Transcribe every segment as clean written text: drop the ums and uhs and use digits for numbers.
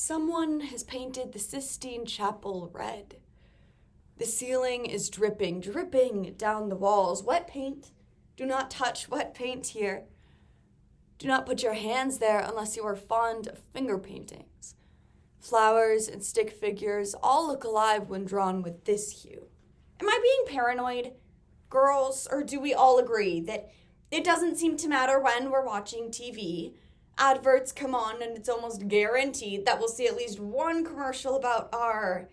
Someone has painted the Sistine Chapel red. The ceiling is dripping down the walls. Wet paint. Do not touch wet paint here. Do not put your hands there unless you are fond of finger paintings. Flowers and stick figures all look alive when drawn with this hue. Am I being paranoid, girls, or do we all agree that it doesn't seem to matter when we're watching TV? Adverts come on and it's almost guaranteed that we'll see at least one commercial about our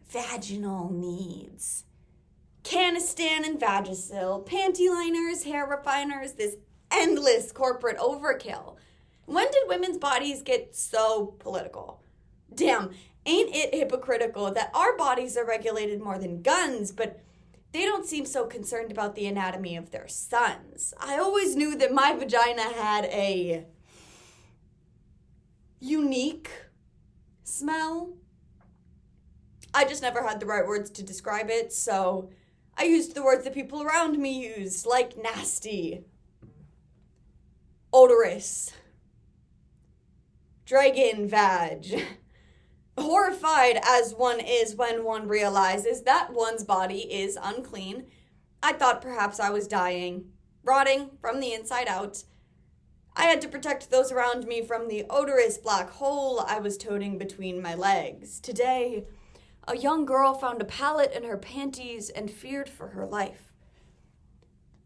vaginal needs. Canistan and Vagisil, panty liners, hair refiners, this endless corporate overkill. When did women's bodies get so political? Damn, ain't it hypocritical that our bodies are regulated more than guns, but they don't seem so concerned about the anatomy of their sons. I always knew that my vagina had a unique smell. I just never had the right words to describe it, so I used the words that people around me used, like nasty, odorous, dragon vag. Horrified as one is when one realizes that one's body is unclean, I thought perhaps I was dying, rotting from the inside out. I had to protect those around me from the odorous black hole I was toting between my legs. Today, a young girl found a pallet in her panties and feared for her life.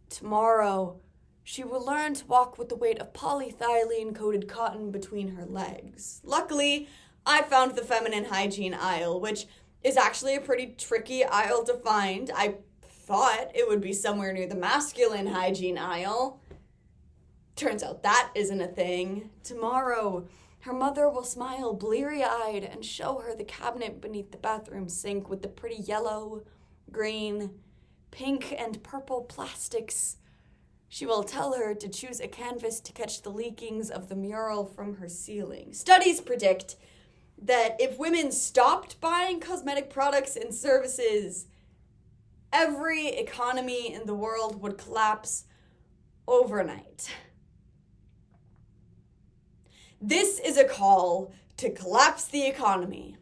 Tomorrow, she will learn to walk with the weight of polyethylene-coated cotton between her legs. Luckily, I found the feminine hygiene aisle, which is actually a pretty tricky aisle to find. I thought it would be somewhere near the masculine hygiene aisle. Turns out that isn't a thing. Tomorrow, her mother will smile bleary-eyed and show her the cabinet beneath the bathroom sink with the pretty yellow, green, pink, and purple plastics. She will tell her to choose a canvas to catch the leakings of the mural from her ceiling. Studies predict that if women stopped buying cosmetic products and services, every economy in the world would collapse overnight. This is a call to collapse the economy.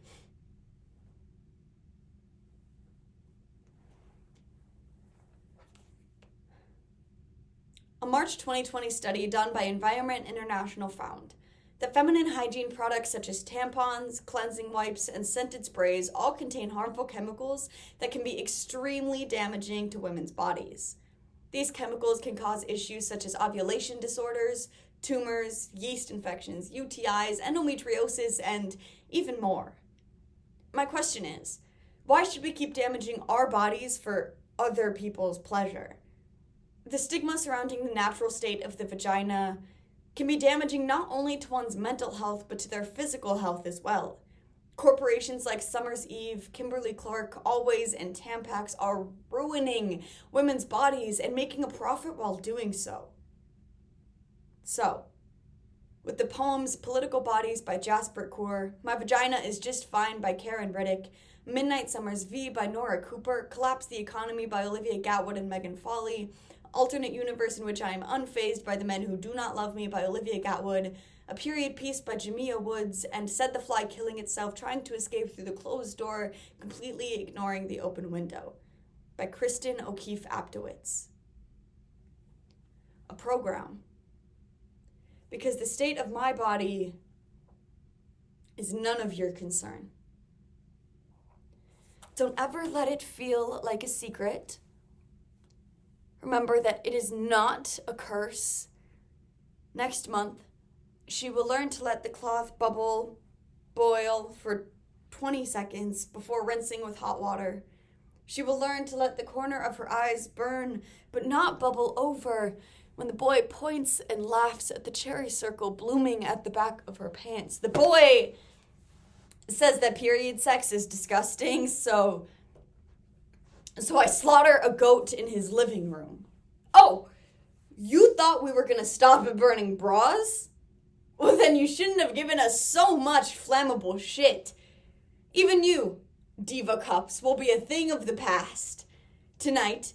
A March 2020 study done by Environment International found that feminine hygiene products such as tampons, cleansing wipes, and scented sprays all contain harmful chemicals that can be extremely damaging to women's bodies. These chemicals can cause issues such as ovulation disorders, tumors, yeast infections, UTIs, endometriosis, and even more. My question is, why should we keep damaging our bodies for other people's pleasure? The stigma surrounding the natural state of the vagina can be damaging not only to one's mental health, but to their physical health as well. Corporations like Summer's Eve, Kimberly-Clark, Always, and Tampax are ruining women's bodies and making a profit while doing so. So, with the poems Political Bodies by Jasper Kaur, My Vagina is Just Fine by Karen Riddick, Midnight Summer's V by Nora Cooper, Collapse the Economy by Olivia Gatwood and Megan Foley, Alternate Universe in Which I Am Unfazed by the Men Who Do Not Love Me by Olivia Gatwood, A Period Piece by Jamia Woods, and Said the Fly Killing Itself Trying to Escape Through the Closed Door, Completely Ignoring the Open Window by Kristen O'Keefe Aptowitz. A program. Because the state of my body is none of your concern. Don't ever let it feel like a secret. Remember that it is not a curse. Next month, she will learn to let the cloth boil for 20 seconds before rinsing with hot water. She will learn to let the corner of her eyes burn, but not bubble over when the boy points and laughs at the cherry circle blooming at the back of her pants. The boy says that period sex is disgusting, so I slaughter a goat in his living room. Oh, you thought we were going to stop at burning bras? Well, then you shouldn't have given us so much flammable shit. Even you, Diva Cups, will be a thing of the past. Tonight,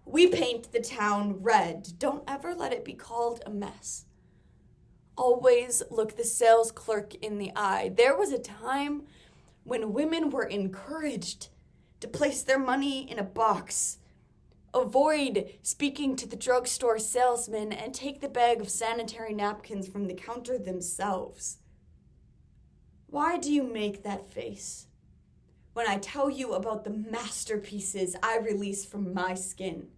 we paint the town red. Don't ever let it be called a mess. Always look the sales clerk in the eye. There was a time when women were encouraged to place their money in a box, avoid speaking to the drugstore salesman, and take the bag of sanitary napkins from the counter themselves. Why do you make that face when I tell you about the masterpieces I release from my skin?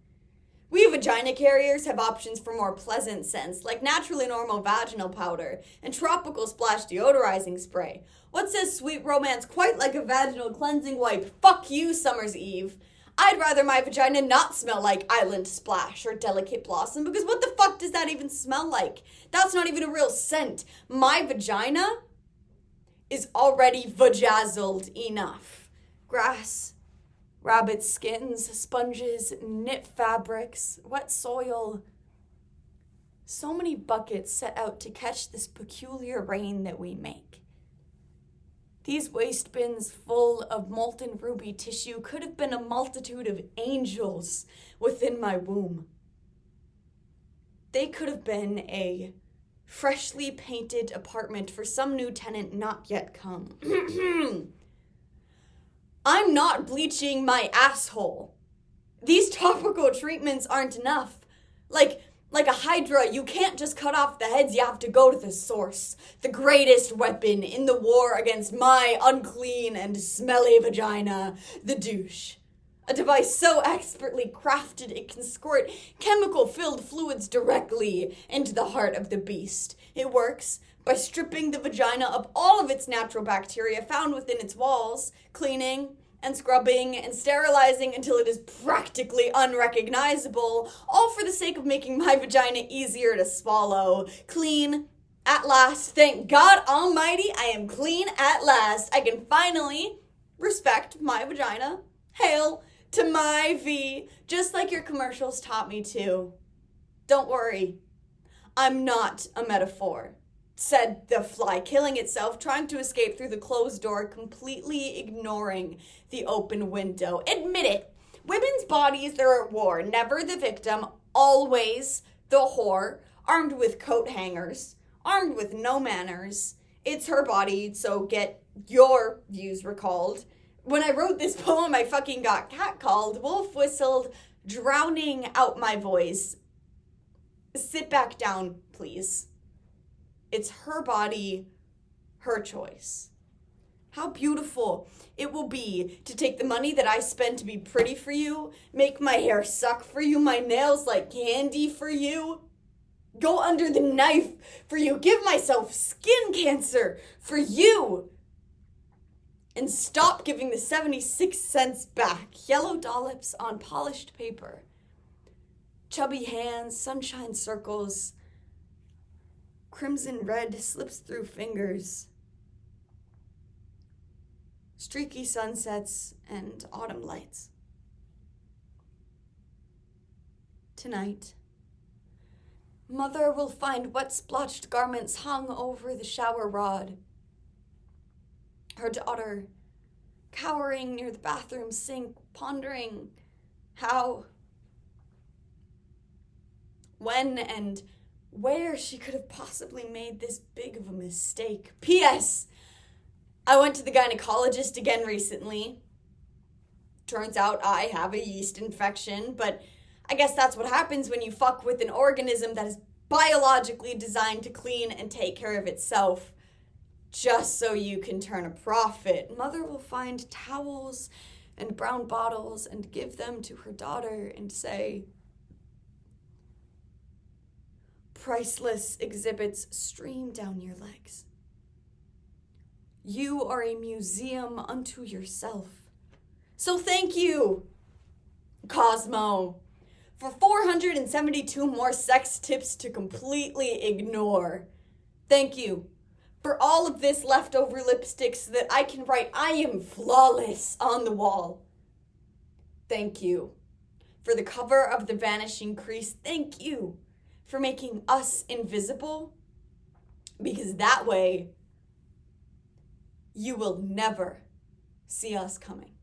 We vagina carriers have options for more pleasant scents, like naturally normal vaginal powder and tropical splash deodorizing spray. What says sweet romance quite like a vaginal cleansing wipe? Fuck you, Summer's Eve. I'd rather my vagina not smell like Island Splash or Delicate Blossom, because what the fuck does that even smell like? That's not even a real scent. My vagina is already vajazzled enough. Grass, rabbit skins, sponges, knit fabrics, wet soil. So many buckets set out to catch this peculiar rain that we make. These waste bins full of molten ruby tissue could have been a multitude of angels within my womb. They could have been a freshly painted apartment for some new tenant not yet come. I'm not bleaching my asshole. These topical treatments aren't enough. Like a hydra, you can't just cut off the heads, you have to go to the source. The greatest weapon in the war against my unclean and smelly vagina, the douche. A device so expertly crafted it can squirt chemical-filled fluids directly into the heart of the beast. It works by stripping the vagina of all of its natural bacteria found within its walls, cleaning and scrubbing and sterilizing until it is practically unrecognizable, all for the sake of making my vagina easier to swallow. Clean at last. Thank God Almighty, I am clean at last. I can finally respect my vagina. Hail to my V, just like your commercials taught me to. Don't worry, I'm not a metaphor, said the fly, killing itself, trying to escape through the closed door, completely ignoring the open window. Admit it, women's bodies, they're at war, never the victim, always the whore, armed with coat hangers, armed with no manners. It's her body, so get your views recalled. When I wrote this poem, I fucking got catcalled. Wolf whistled, drowning out my voice. Sit back down, please. It's her body, her choice. How beautiful it will be to take the money that I spend to be pretty for you, make my hair suck for you, my nails like candy for you, go under the knife for you, give myself skin cancer for you, and stop giving the 76 cents back. Yellow dollops on polished paper. Chubby hands, sunshine circles. Crimson red slips through fingers. Streaky sunsets and autumn lights. Tonight, Mother will find wet splotched garments hung over the shower rod. Her daughter, cowering near the bathroom sink, pondering how, when, and where she could have possibly made this big of a mistake. P.S. I went to the gynecologist again recently. Turns out I have a yeast infection, but I guess that's what happens when you fuck with an organism that is biologically designed to clean and take care of itself, just so you can turn a profit. Mother will find towels and brown bottles and give them to her daughter and say, priceless exhibits stream down your legs. You are a museum unto yourself. So thank you, Cosmo, for 472 more sex tips to completely ignore. Thank you for all of this leftover lipstick so that I can write "I am flawless" on the wall. Thank you for the cover of The Vanishing Crease. Thank you for making us invisible, because that way you will never see us coming.